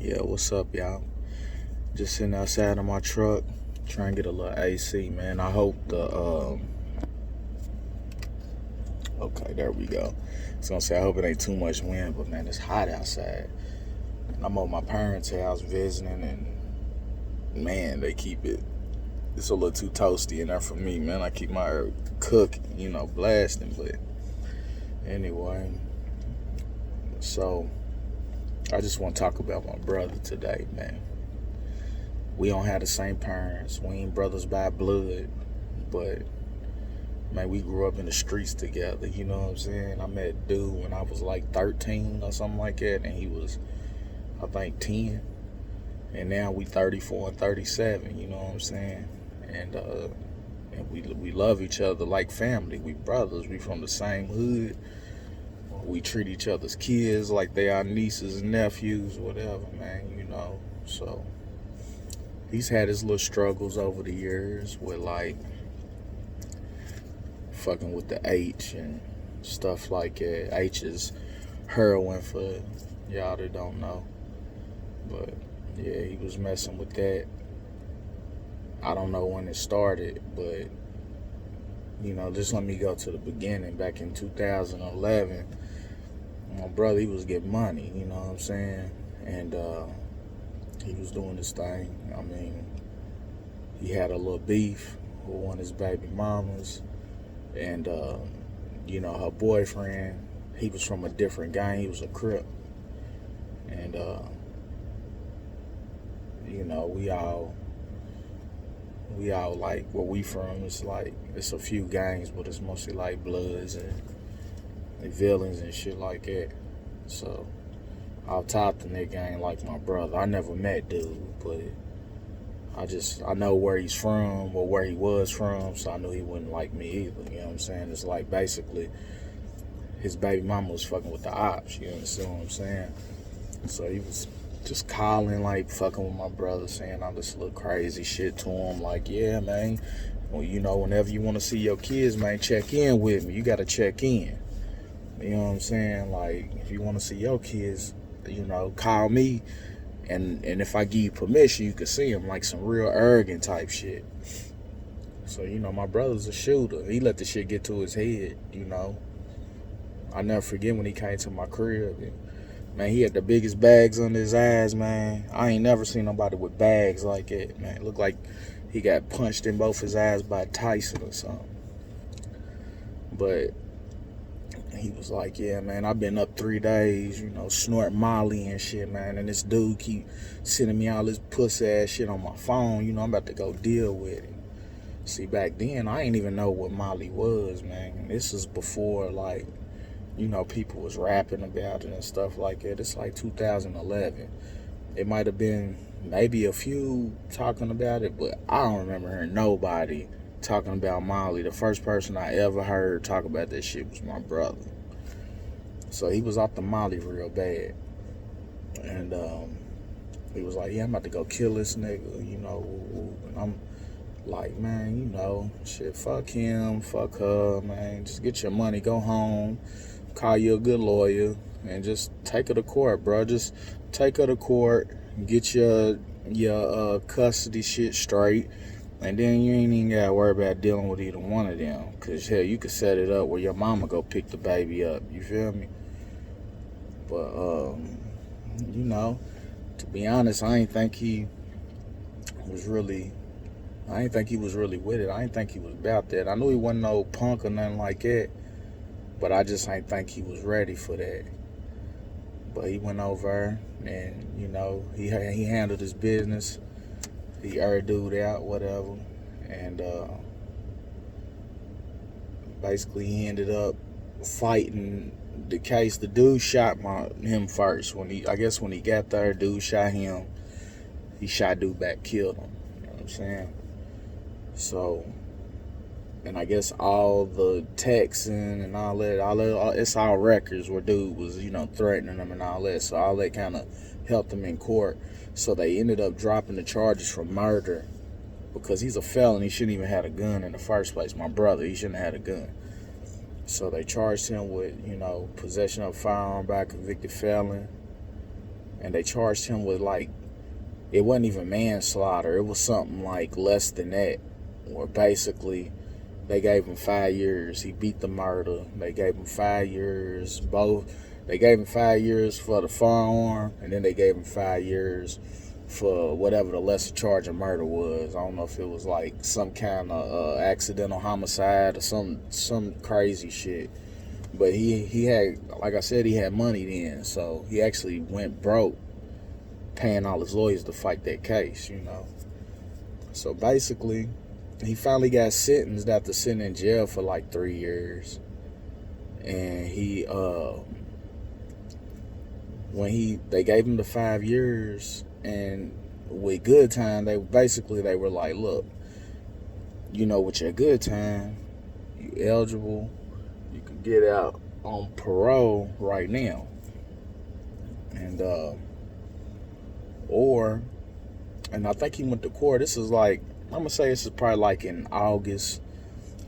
Yeah, what's up, y'all? Just sitting outside of my truck, trying to get a little AC, man. I hope okay, there we go. I was gonna say, I hope it ain't too much wind, but man, it's hot outside. And I'm at my parents' house visiting, and man, they keep it's a little too toasty in there for me, man. I keep my cook, blasting, but anyway, so I just want to talk about my brother today, man. We don't have the same parents. We ain't brothers by blood, but man, we grew up in the streets together. You know what I'm saying? I met dude when I was like 13 or something like that, and he was, I think, 10. And now we 34 and 37. You know what I'm saying? And we love each other like family. We brothers. We from the same hood. We treat each other's kids like they are nieces and nephews, whatever, man. So he's had his little struggles over the years with like fucking with the H and stuff like that. H is heroin for y'all that don't know. But yeah, he was messing with that. I don't know when it started, but just let me go to the beginning. Back in 2011, my brother, he was getting money, you know what I'm saying? And he was doing this thing. I mean, he had a little beef with one of his baby mamas. And, her boyfriend, he was from a different gang. He was a Crip. And, we all like, where we from, it's a few gangs, but it's mostly like Bloods and villains and shit like that. So I'll talk to that gang like my brother. I never met dude, but I know where he's from or where he was from, so I knew he wouldn't like me either. You know what I'm saying? It's like basically his baby mama was fucking with the ops. You understand what I'm saying? So he was just calling, like fucking with my brother, saying all this little crazy shit to him. Like, yeah, man, well, whenever you want to see your kids, man, check in with me. You got to check in. You know what I'm saying? Like, if you want to see your kids, call me. And if I give you permission, you can see him, like some real arrogant type shit. So, my brother's a shooter. He let the shit get to his head, I never forget when he came to my crib. And, man, he had the biggest bags under his eyes, man. I ain't never seen nobody with bags like that, man. It looked like he got punched in both his eyes by Tyson or something. But he was like, yeah, man, I've been up 3 days, snorting Molly and shit, man. And this dude keep sending me all this pussy ass shit on my phone. I'm about to go deal with it. See, back then, I ain't even know what Molly was, man. This is before, like, people was rapping about it and stuff like that. It's like 2011. It might have been maybe a few talking about it, but I don't remember hearing nobody talking about Molly. The first person I ever heard talk about that shit was my brother. So he was off the Molly real bad. And he was like, yeah, I'm about to go kill this nigga, And I'm like, man, shit, fuck him, fuck her, man. Just get your money, go home, call you a good lawyer, and just take her to court, bro. Just take her to court, get your custody shit straight, and then you ain't even gotta worry about dealing with either one of them. Cause hell, you could set it up where your mama go pick the baby up. You feel me? But to be honest, I ain't think he was really with it. I ain't think he was about that. I knew he wasn't no punk or nothing like that, but I just ain't think he was ready for that. But he went over and, he handled his business. He aired dude out, whatever. And basically he ended up fighting the case. The dude shot him first. When he got there, dude shot him. He shot dude back, killed him. You know what I'm saying? So, and I guess all the texting and all that, it's all records where dude was, threatening him and all that. So all that kind of helped him in court. So they ended up dropping the charges for murder because he's a felon. He shouldn't even have a gun in the first place. My brother, he shouldn't have had a gun. So they charged him with, possession of a firearm by a convicted felon. and they charged him with like, it wasn't even manslaughter. It was something like less than that. Or basically, they gave him 5 years. He beat the murder. They gave him 5 years. They gave him 5 years for the firearm, and then they gave him 5 years for whatever the lesser charge of murder was. I don't know if it was like some kind of accidental homicide or some crazy shit. But he had, like I said, he had money then, so he actually went broke paying all his lawyers to fight that case, you know. So basically, he finally got sentenced after sitting in jail for like 3 years. And they gave him the 5 years, and with good time, they were like, look, you know, with your good time, you eligible, you can get out on parole right now. And and I think he went to court. This is like, I'm gonna say this is probably like in August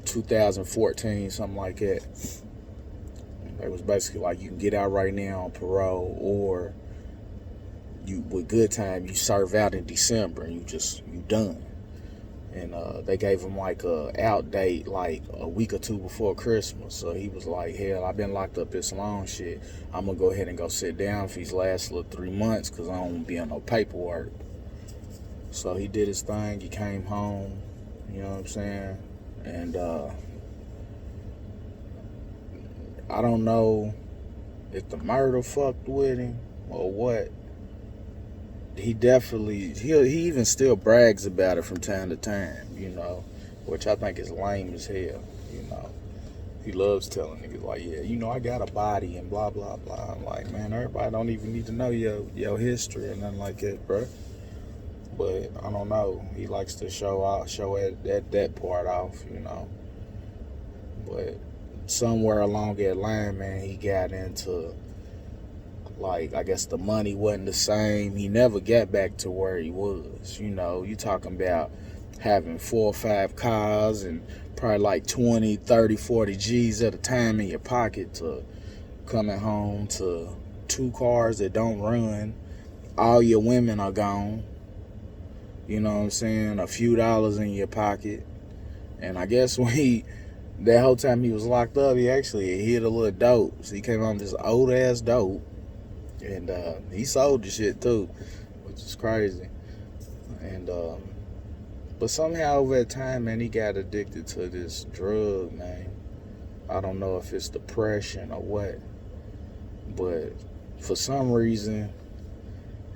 2014, something like that. It was basically like, you can get out right now on parole, or you, with good time, you serve out in December and you done. And they gave him like a out date like a week or two before Christmas. So he was like, hell, I've been locked up this long, shit. I'm gonna go ahead and go sit down for these last little 3 months, because I don't want to be on no paperwork. So he did his thing. He came home, you know what I'm saying? And I don't know if the murder fucked with him or what. He definitely, he even still brags about it from time to time, you know, which I think is lame as hell, you know. He loves telling niggas like, yeah, you know, I got a body and blah, blah, blah. I'm like, man, everybody don't even need to know your history or nothing like that, bro. But I don't know. He likes to show that part off, you know. But somewhere along that line, man, he got into, like, I guess the money wasn't the same. He never got back to where he was. You know, you talking about having 4 or 5 cars and probably like 20, 30, 40 G's at a time in your pocket, to coming home to 2 cars that don't run. All your women are gone. You know what I'm saying? A few dollars in your pocket. And I guess when that whole time he was locked up, he actually hit a little dope. So he came on this old ass dope. And he sold the shit too, which is crazy. And but somehow over that time, man, he got addicted to this drug, man. I don't know if it's depression or what, but for some reason,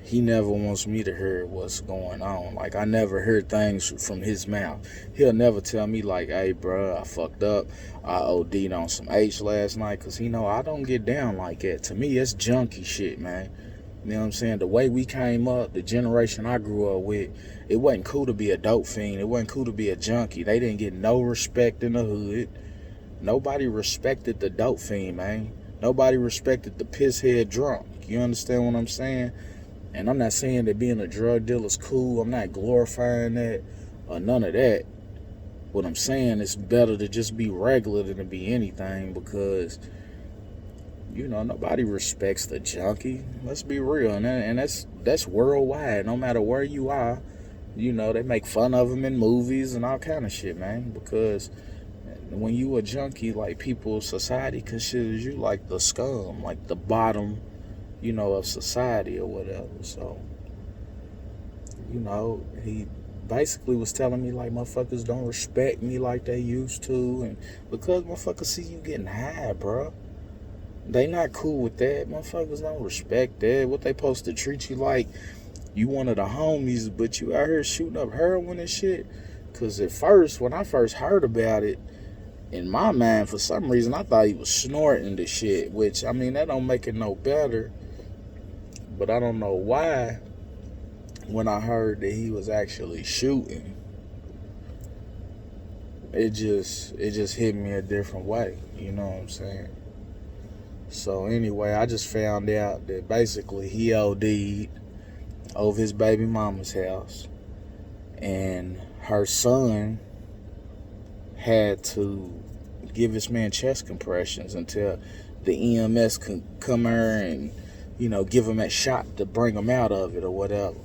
he never wants me to hear what's going on. Like, I never heard things from his mouth. He'll never tell me like, hey, bro, I fucked up. I OD'd on some H last night. Because, you know, I don't get down like that. To me, it's junkie shit, man. You know what I'm saying? The way we came up, the generation I grew up with, it wasn't cool to be a dope fiend. It wasn't cool to be a junkie. They didn't get no respect in the hood. Nobody respected the dope fiend, man. Nobody respected the pisshead drunk. You understand what I'm saying? And I'm not saying that being a drug dealer is cool. I'm not glorifying that or none of that. What I'm saying is better to just be regular than to be anything, because, you know, nobody respects the junkie. Let's be real. And that's worldwide. No matter where you are, you know, they make fun of them in movies and all kind of shit, man. Because when you a junkie, like, people, society considers you like the scum, like the bottom, you know, of society or whatever. So, you know, he basically was telling me like, motherfuckers don't respect me like they used to, and because motherfuckers see you getting high, bro, they not cool with that. Motherfuckers don't respect that. What they supposed to treat you like you one of the homies, but you out here shooting up heroin and shit? Because at first, when I first heard about it, in my mind, for some reason, I thought he was snorting the shit, which, I mean, that don't make it no better. But I don't know why, when I heard that he was actually shooting, it just hit me a different way. You know what I'm saying? So anyway, I just found out that basically he OD'd over his baby mama's house, and her son had to give this man chest compressions until the EMS could come here and, give him that shot to bring him out of it or whatever.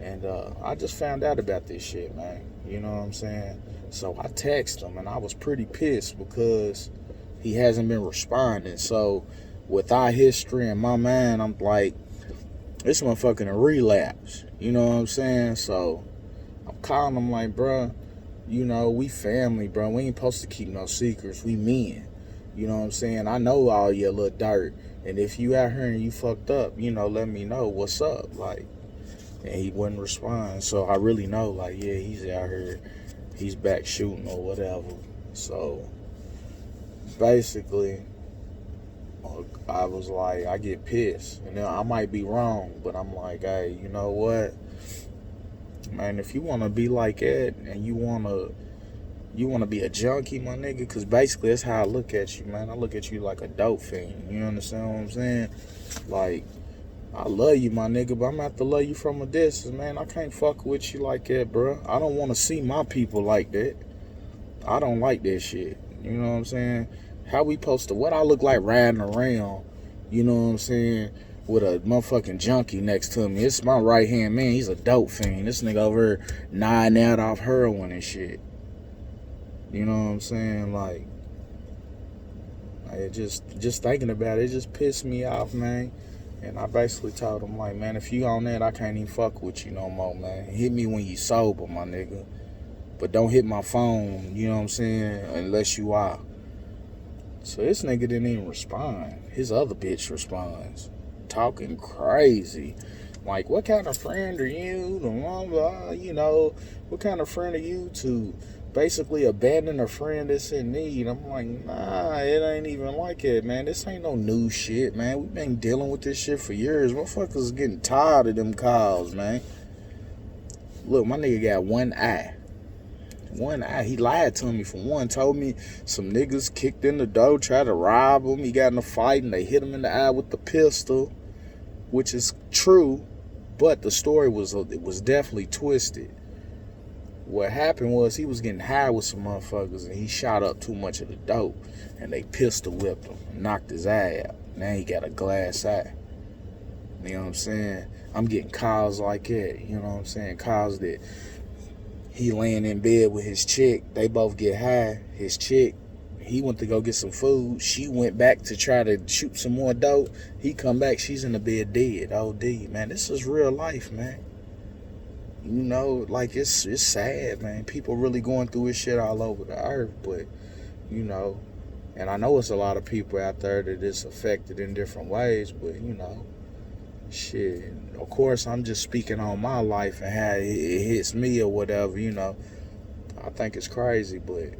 And I just found out about this shit, man. You know what I'm saying? So I texted him, and I was pretty pissed because he hasn't been responding. So with our history in my mind, I'm like, this motherfucking a relapse. You know what I'm saying? So I'm calling him like, bruh, we family, bro. We ain't supposed to keep no secrets. We men. You know what I'm saying? I know all your little dirt. And if you out here and you fucked up, let me know what's up. Like, and he wouldn't respond. So I really know, like, yeah, he's out here. He's back shooting or whatever. So basically, I was like, I get pissed. And I might be wrong, but I'm like, hey, you know what? Man, if you want to be like that and you want to be a junkie, my nigga, because basically that's how I look at you, man. I look at you like a dope fiend. You understand what I'm saying? Like, I love you, my nigga, but I'm going to have to love you from a distance, man. I can't fuck with you like that, bro. I don't want to see my people like that. I don't like that shit. You know what I'm saying? How we supposed to, what I look like riding around, you know what I'm saying, with a motherfucking junkie next to me. It's my right-hand man. He's a dope fiend. This nigga over here nodding out off heroin and shit. You know what I'm saying? Like, just thinking about it just pissed me off, man. And I basically told him, like, man, if you on that, I can't even fuck with you no more, man. Hit me when you sober, my nigga. But don't hit my phone, you know what I'm saying, unless you are. So this nigga didn't even respond. His other bitch responds, talking crazy. Like, what kind of friend are you? Blah, blah, what kind of friend are you to basically abandon a friend that's in need? I'm like, nah, it ain't even like it, man. This ain't no new shit, man. We've been dealing with this shit for years. Motherfuckers getting tired of them calls, man. Look, my nigga got one eye. One eye. He lied to me for one. Told me some niggas kicked in the door, tried to rob him. He got in a fight and they hit him in the eye with the pistol, which is true, but the story was definitely twisted. What happened was he was getting high with some motherfuckers and he shot up too much of the dope and they pistol whipped him and knocked his eye out. Now he got a glass eye. You know what I'm saying? I'm getting calls like that. You know what I'm saying? Calls that he laying in bed with his chick. They both get high. His chick, he went to go get some food. She went back to try to shoot some more dope. He come back. She's in the bed dead. OD, man. This is real life, man. Like, it's sad, man. People really going through this shit all over the earth, but, and I know it's a lot of people out there that it's affected in different ways, but, shit. Of course, I'm just speaking on my life and how it hits me or whatever, I think it's crazy, but,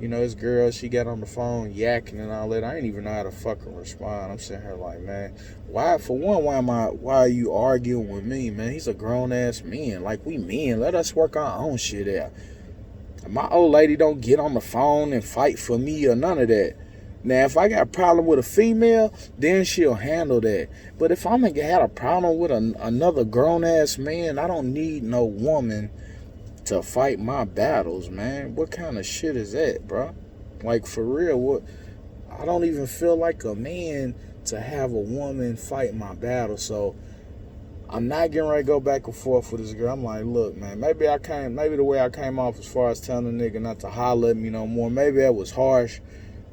this girl, she got on the phone yakking and all that. I ain't even know how to fucking respond. I'm sitting here like, man, why are you arguing with me, man? He's a grown-ass man. Like, we men. Let us work our own shit out. My old lady don't get on the phone and fight for me or none of that. Now, if I got a problem with a female, then she'll handle that. But if I'm gonna have a problem with another grown-ass man, I don't need no woman to fight my battles, man. What kind of shit is that, bro? Like, for real, what? I don't even feel like a man to have a woman fight my battle. So I'm not getting ready to go back and forth with this girl. I'm like, look, man, maybe the way I came off as far as telling the nigga not to holler at me no more, maybe that was harsh.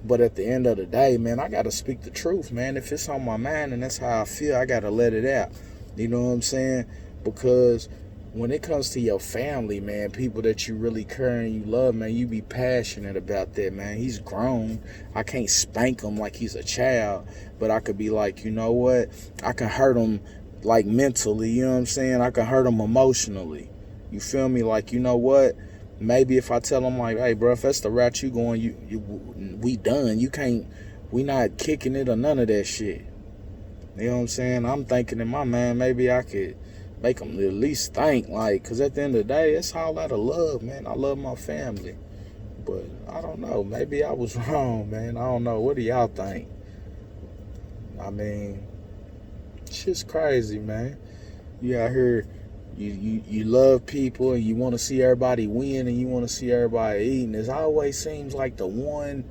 But at the end of the day, man, I got to speak the truth, man. If it's on my mind and that's how I feel, I got to let it out. You know what I'm saying? Because when it comes to your family, man, people that you really care and you love, man, you be passionate about that, man. He's grown. I can't spank him like he's a child, but I could be like, you know what? I can hurt him, like, mentally, you know what I'm saying? I can hurt him emotionally. You feel me? Like, you know what? Maybe if I tell him, like, hey, bro, if that's the route you going, we done. We not kicking it or none of that shit. You know what I'm saying? I'm thinking in my mind, maybe I could make him at least think, like, because at the end of the day, it's all out of love, man. I love my family. But I don't know. Maybe I was wrong, man. I don't know. What do y'all think? I mean, shit's crazy, man. You out here, you love people and you want to see everybody win and you want to see everybody eating. It always seems like the one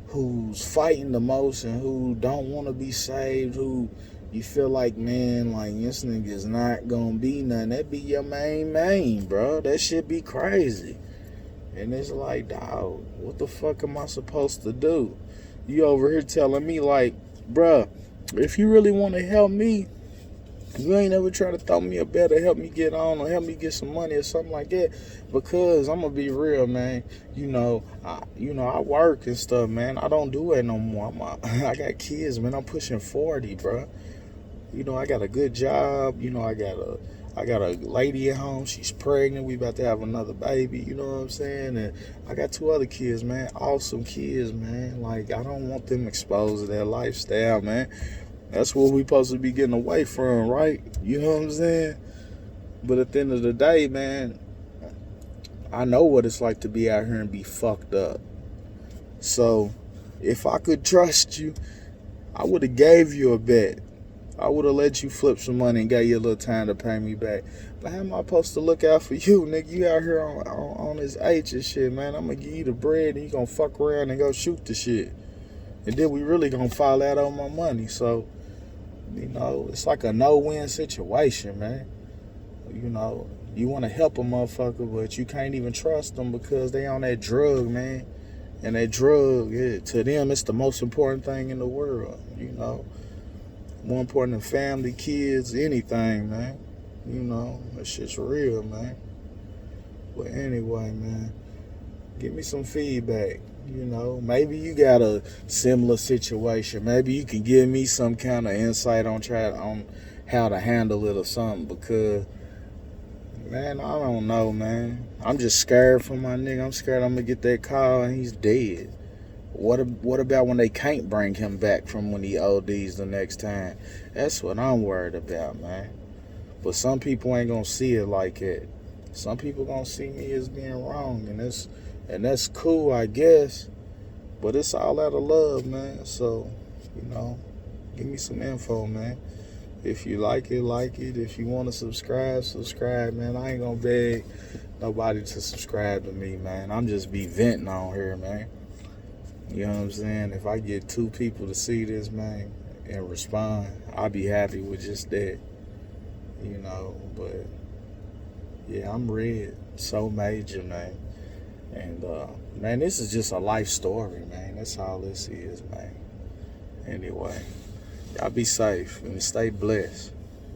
who's fighting the most and who don't want to be saved, who, you feel like, man, like this nigga's not gonna be nothing. That be your main, bro. That shit be crazy. And it's like, dog, what the fuck am I supposed to do? You over here telling me like, bruh, if you really want to help me, you ain't ever try to throw me a bet or help me get on or help me get some money or something like that. Because I'm gonna be real, man. I work and stuff, man. I don't do it no more. I got kids, man. I'm pushing 40, bro. I got a good job. I got a lady at home. She's pregnant. We about to have another baby. You know what I'm saying? And I got 2 other kids, man. Awesome kids, man. Like, I don't want them exposed to that lifestyle, man. That's what we supposed to be getting away from, right? You know what I'm saying? But at the end of the day, man, I know what it's like to be out here and be fucked up. So, if I could trust you, I would have gave you a bet. I would have let you flip some money and got you a little time to pay me back. But how am I supposed to look out for you, nigga? You out here on this H and shit, man. I'm going to give you the bread and you going to fuck around and go shoot the shit. And then we really going to fall out on my money. So, it's like a no-win situation, man. You want to help a motherfucker, but you can't even trust them because they on that drug, man. And that drug, to them, it's the most important thing in the world, More important than family, kids, anything, man. That shit's real, man. But anyway, man, give me some feedback. Maybe you got a similar situation. Maybe you can give me some kind of insight on how to handle it or something. Because, man, I don't know, man. I'm just scared for my nigga. I'm scared I'm going to get that call and he's dead. What about when they can't bring him back from when he ODs the next time? That's what I'm worried about, man. But some people ain't going to see it like that. Some people going to see me as being wrong. And that's cool, I guess. But it's all out of love, man. So, give me some info, man. If you like it, like it. If you want to subscribe, man. I ain't going to beg nobody to subscribe to me, man. I'm just be venting on here, man. You know what I'm saying? If I get 2 people to see this, man, and respond, I'll be happy with just that. But, yeah, I'm red. So major, man. And, man, this is just a life story, man. That's all this is, man. Anyway, y'all be safe and stay blessed.